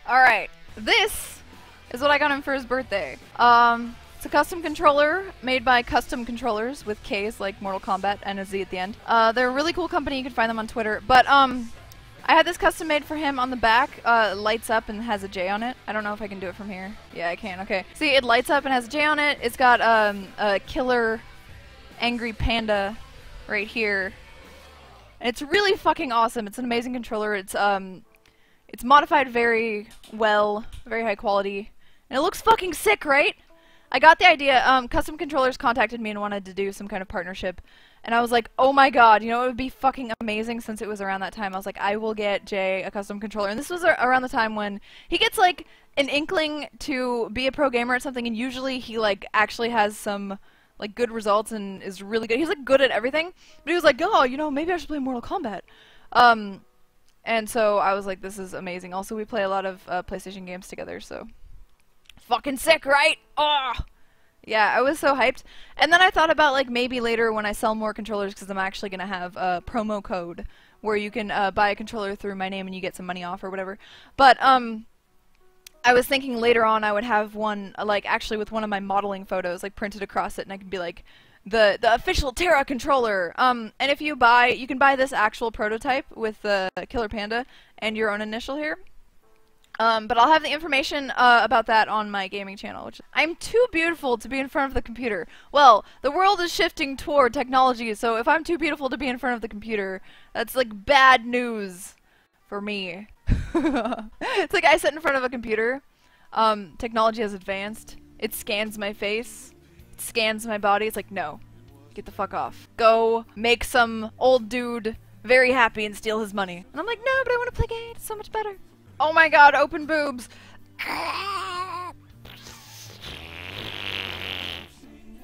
Alright, this is what I got him for his birthday. It's a custom controller made by Custom Controllers with K's like Mortal Kombat and a Z at the end. They're a really cool company, you can find them on Twitter. But I had this custom made for him on the back. It lights up and has a J on it. I don't know if I can do it from here. Yeah, I can, okay. See, it lights up and has a J on it. It's got a killer angry panda right here. And it's really fucking awesome. It's an amazing controller. It's modified very well, very high quality. And it looks fucking sick, right? I got the idea. Custom Controllers contacted me and wanted to do some kind of partnership. And I was like, oh my god, you know, it would be fucking amazing since it was around that time. I was like, I will get Jay a custom controller. And this was around the time when he gets, like, an inkling to be a pro gamer at something, and usually he, like, actually has some, like, good results and is really good. He's, like, good at everything. But he was like, oh, you know, maybe I should play Mortal Kombat. And so I was like, this is amazing. Also, we play a lot of PlayStation games together, so... Fucking sick, right? Oh! Yeah, I was so hyped. And then I thought about, like, maybe later when I sell more controllers, because I'm actually going to have a promo code where you can buy a controller through my name and you get some money off or whatever. But, I was thinking later on I would have one, like, actually with one of my modeling photos, like, printed across it, and I could be like, the official Terra controller. And if you can buy this actual prototype with the Killer Panda and your own initial here. But I'll have the information about that on my gaming channel. I'm too beautiful to be in front of the computer. Well, the world is shifting toward technology, so if I'm too beautiful to be in front of the computer, that's like bad news for me. It's like I sit in front of a computer. Technology has advanced. It scans my face. It scans my body. It's like, no. Get the fuck off. Go make some old dude very happy and steal his money. And I'm like, no, but I want to play games. It's so much better. Oh my god, open boobs!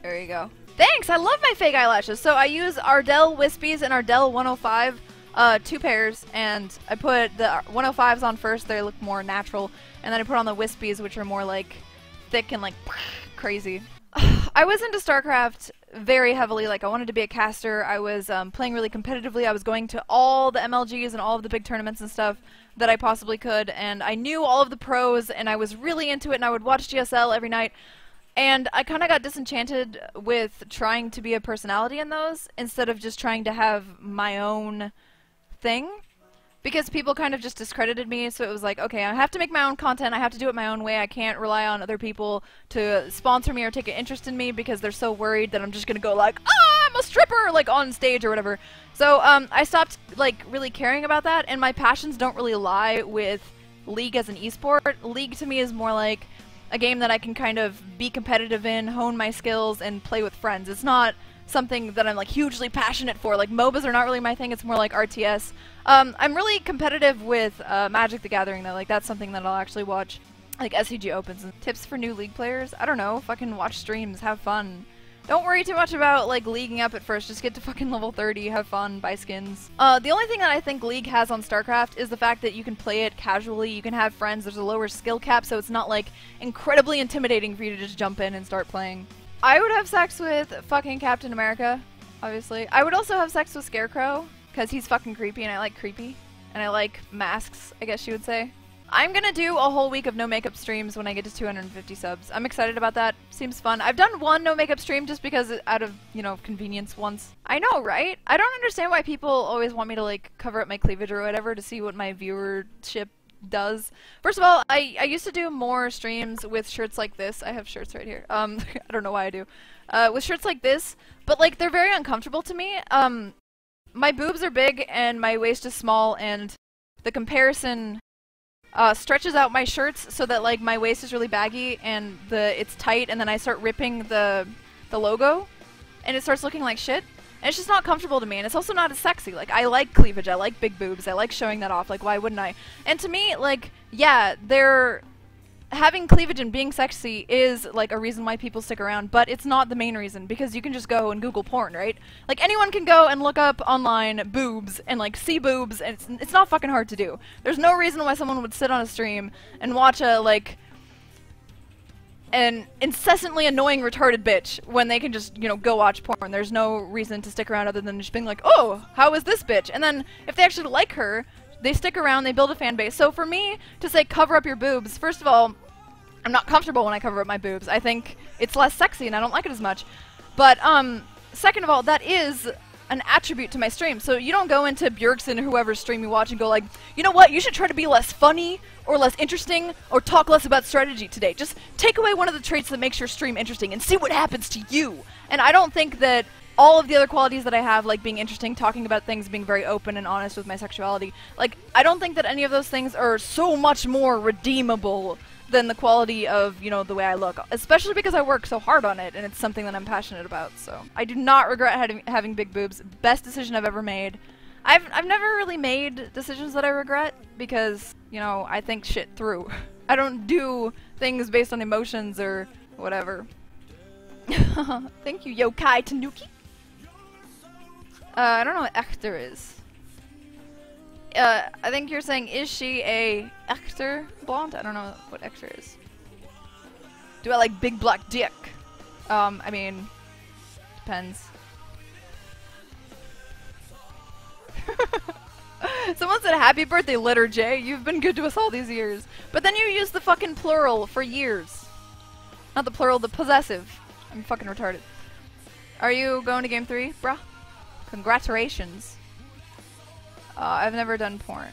There you go. Thanks! I love my fake eyelashes! So I use Ardell Wispies and Ardell 105, two pairs, and I put the 105s on first, they look more natural, and then I put on the Wispies, which are more like thick and like crazy. I was into StarCraft very heavily, like I wanted to be a caster, I was playing really competitively, I was going to all the MLGs and all of the big tournaments and stuff that I possibly could, and I knew all of the pros, and I was really into it, and I would watch GSL every night, and I kind of got disenchanted with trying to be a personality in those, instead of just trying to have my own thing, because people kind of just discredited me, so it was like, okay, I have to make my own content, I have to do it my own way, I can't rely on other people to sponsor me or take an interest in me, because they're so worried that I'm just gonna go like, ah, I'm a stripper, like on stage or whatever. So, I stopped, like, really caring about that, and my passions don't really lie with League as an esport. League to me is more like a game that I can kind of be competitive in, hone my skills, and play with friends. It's not something that I'm, like, hugely passionate for. Like, MOBAs are not really my thing, it's more like RTS. I'm really competitive with Magic the Gathering, though. Like, that's something that I'll actually watch. Like, SCG Opens. And tips for new League players? I don't know. Fucking watch streams, have fun. Don't worry too much about, like, leaguing up at first. Just get to fucking level 30, have fun, buy skins. The only thing that I think League has on StarCraft is the fact that you can play it casually, you can have friends, there's a lower skill cap, so it's not, like, incredibly intimidating for you to just jump in and start playing. I would have sex with fucking Captain America, obviously. I would also have sex with Scarecrow, because he's fucking creepy, and I like creepy. And I like masks, I guess you would say. I'm gonna do a whole week of no makeup streams when I get to 250 subs. I'm excited about that. Seems fun. I've done one no makeup stream just because out of, you know, convenience once. I know, right? I don't understand why people always want me to, like, cover up my cleavage or whatever to see what my viewership does. First of all, I used to do more streams with shirts like this. I have shirts right here. I don't know why I do. With shirts like this, but, like, they're very uncomfortable to me. My boobs are big and my waist is small, and the comparison stretches out my shirts so that, like, my waist is really baggy and it's tight, and then I start ripping the logo and it starts looking like shit, and it's just not comfortable to me, and it's also not as sexy. Like, I like cleavage, I like big boobs, I like showing that off, like, why wouldn't I? And to me, like, yeah, having cleavage and being sexy is, like, a reason why people stick around, but it's not the main reason, because you can just go and Google porn, right? Like, anyone can go and look up online boobs and, like, see boobs, and it's not fucking hard to do. There's no reason why someone would sit on a stream and watch an incessantly annoying retarded bitch when they can just, you know, go watch porn. There's no reason to stick around other than just being like, oh, how is this bitch? And then, if they actually like her, They stick around, they build a fan base. So for me to say cover up your boobs, first of all, I'm not comfortable when I cover up my boobs. I think it's less sexy and I don't like it as much. But second of all, that is an attribute to my stream. So you don't go into Bjergsen or whoever's stream you watch and go like, you know what, you should try to be less funny or less interesting or talk less about strategy today. Just take away one of the traits that makes your stream interesting and see what happens to you. And I don't think that all of the other qualities that I have, like being interesting, talking about things, being very open and honest with my sexuality, like, I don't think that any of those things are so much more redeemable than the quality of, you know, the way I look. Especially because I work so hard on it, and it's something that I'm passionate about, so. I do not regret having big boobs. Best decision I've ever made. I've never really made decisions that I regret, because, you know, I think shit through. I don't do things based on emotions or whatever. Thank you, Yokai Tanuki. I don't know what Echter is. I think you're saying, is she a Echter blonde? I don't know what Echter is. Do I like big black dick? I mean, depends. Someone said happy birthday, Litter J. You've been good to us all these years. But then you use the fucking plural for years. Not the plural, the possessive. I'm fucking retarded. Are you going to game 3, bruh? Congratulations. I've never done porn.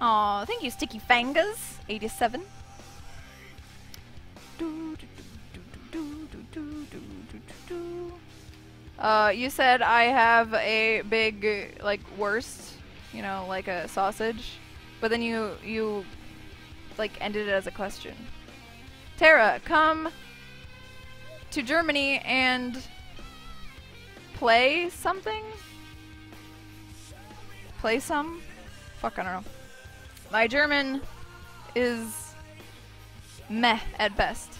Aw, thank you, Sticky Fangas. 87. You said I have a big, like, wurst, you know, like a sausage, but then you like, ended it as a question. Tara, come to Germany and play something? Play some? Fuck, I don't know. My German is meh at best.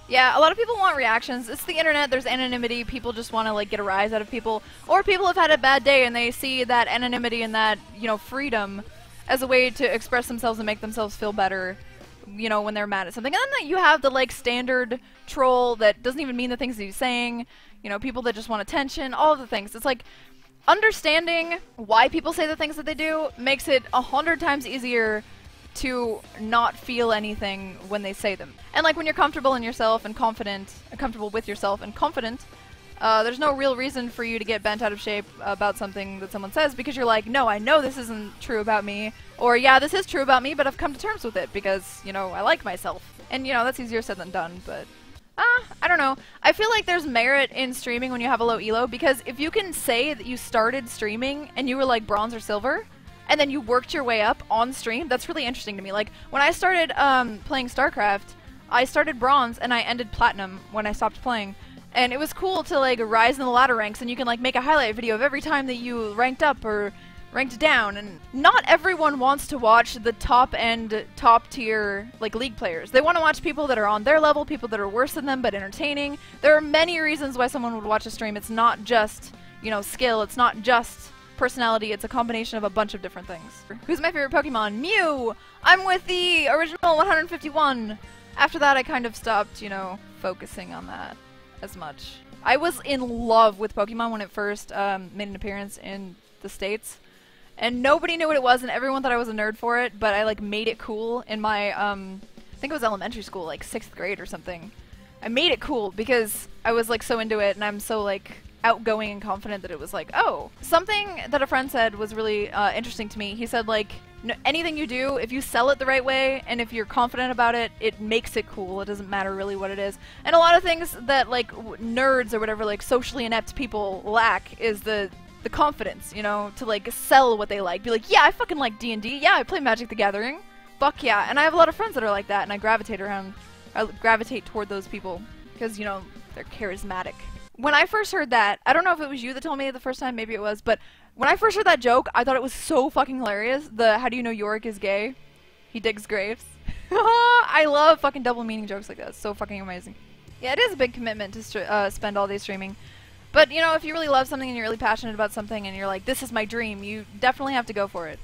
Yeah, a lot of people want reactions. It's the internet, there's anonymity, people just want to, like, get a rise out of people. Or people have had a bad day and they see that anonymity and that, you know, freedom as a way to express themselves and make themselves feel better, you know, when they're mad at something. And then you have the, like, standard troll that doesn't even mean the things that he's saying, you know, people that just want attention, all of the things. It's like, understanding why people say the things that they do makes it 100 times easier to not feel anything when they say them. And like when you're comfortable in yourself and confident, comfortable with yourself and confident, there's no real reason for you to get bent out of shape about something that someone says, because you're like, no, I know this isn't true about me, or yeah, this is true about me, but I've come to terms with it because, you know, I like myself. And, you know, that's easier said than done, but I don't know. I feel like there's merit in streaming when you have a low elo, because if you can say that you started streaming and you were like bronze or silver, and then you worked your way up on stream, that's really interesting to me. Like, when I started playing StarCraft, I started bronze and I ended platinum when I stopped playing. And it was cool to, like, rise in the ladder ranks, and you can, like, make a highlight video of every time that you ranked up or ranked down. And not everyone wants to watch the top-end, top-tier, like, league players. They want to watch people that are on their level, people that are worse than them but entertaining. There are many reasons why someone would watch a stream. It's not just, you know, skill. It's not just personality. It's a combination of a bunch of different things. Who's my favorite Pokemon? Mew! I'm with the original 151. After that, I kind of stopped, you know, focusing on that as much. I was in love with Pokemon when it first made an appearance in the States. And nobody knew what it was, and everyone thought I was a nerd for it, but I, like, made it cool in my, I think it was elementary school, like 6th grade or something. I made it cool because I was, like, so into it, and I'm so, like, outgoing and confident that it was like, oh. Something that a friend said was really interesting to me. He said, like, anything you do, if you sell it the right way, and if you're confident about it, it makes it cool. It doesn't matter really what it is. And a lot of things that, like, nerds or whatever, like, socially inept people lack is the confidence, you know, to, like, sell what they like. Be like, yeah, I fucking like D&D. Yeah, I play Magic the Gathering. Fuck yeah. And I have a lot of friends that are like that, and I gravitate toward those people because, you know, they're charismatic. When I first heard that, I don't know if it was you that told me the first time, maybe it was, but when I first heard that joke, I thought it was so fucking hilarious. The, how do you know Yorick is gay? He digs graves. I love fucking double meaning jokes like that. It's so fucking amazing. Yeah, it is a big commitment to spend all day streaming. But, you know, if you really love something and you're really passionate about something and you're like, this is my dream, you definitely have to go for it.